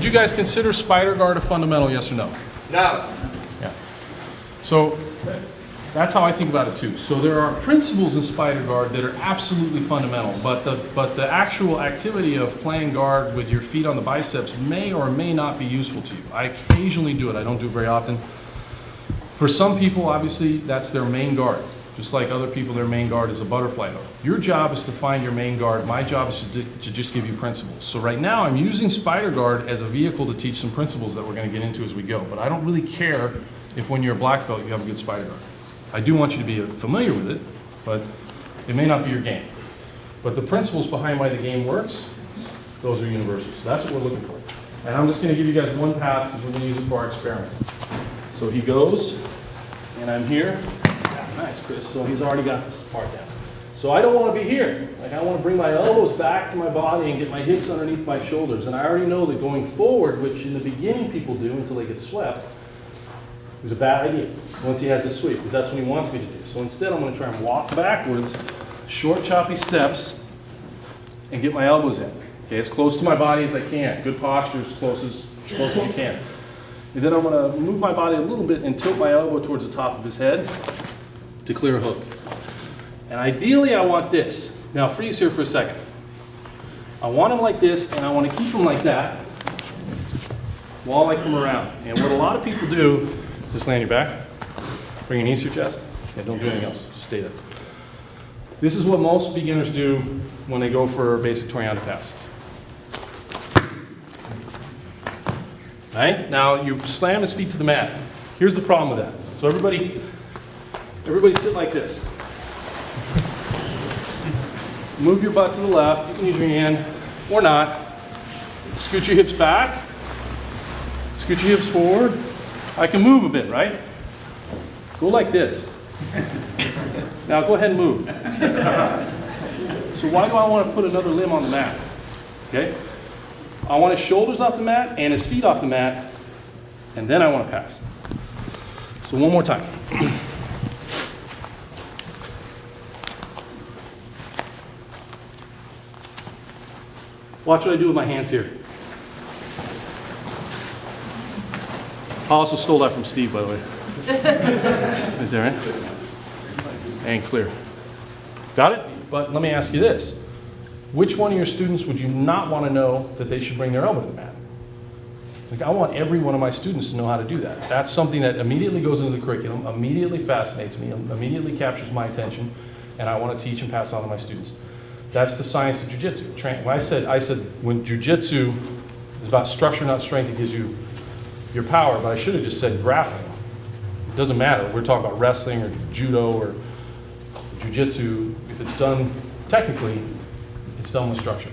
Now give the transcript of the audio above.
you guys consider spider guard a fundamental, yes or no? No. Yeah. So that's how I think about it too. So there are principles in spider guard that are absolutely fundamental, but the actual activity of playing guard with your feet on the biceps may or may not be useful to you. I occasionally do it. I don't do it very often. For some people, obviously, that's their main guard. Just like other people, their main guard is a butterfly hook. Your job is to find your main guard. My job is to just give you principles. So right now, I'm using spider guard as a vehicle to teach some principles that we're going to get into as we go. But I don't really care if when you're a black belt, you have a good spider guard. I do want you to be familiar with it, but it may not be your game. But the principles behind why the game works, those are universal. So that's what we're looking for. And I'm just going to give you guys one pass because we're going to use it for our experiment. So he goes, and I'm here. Nice, Chris. So he's already got this part down. So I don't want to be here. Like, I want to bring my elbows back to my body and get my hips underneath my shoulders. And I already know that going forward, which in the beginning people do until they get swept, is a bad idea once he has the sweep, because that's what he wants me to do. So instead, I'm going to try and walk backwards, short, choppy steps, and get my elbows in. Okay, as close to my body as I can. Good posture, as close as you can. And then I'm going to move my body a little bit and tilt my elbow towards the top of his head to clear a hook. And ideally, I want this. Now, freeze here for a second. I want him like this, and I want to keep him like that while I come around. And what a lot of people do, just lay on your back, bring your knees to your chest, and don't do anything else, just stay there. This is what most beginners do when they go for a basic Toriano pass. All right, now you slam his feet to the mat. Here's the problem with that. So everybody sit like this. Move your butt to the left. You can use your hand or not. Scoot your hips back. Scoot your hips forward. I can move a bit, right? Go like this. Now go ahead and move. So why do I want to put another limb on the mat? Okay? I want his shoulders off the mat and his feet off the mat, and then I want to pass. So one more time. Watch what I do with my hands here. I also stole that from Steve, by the way. Right there, right? And clear. Got it? But let me ask you this. Which one of your students would you not want to know that they should bring their elbow to the mat? Like, I want every one of my students to know how to do that. That's something that immediately goes into the curriculum, immediately fascinates me, immediately captures my attention, and I want to teach and pass on to my students. That's the science of jiu-jitsu. When I said when jiu-jitsu is about structure, not strength, it gives you your power, but I should have just said grappling. It doesn't matter. We're talking about wrestling or judo or jiu-jitsu. If it's done technically, it's done with structure.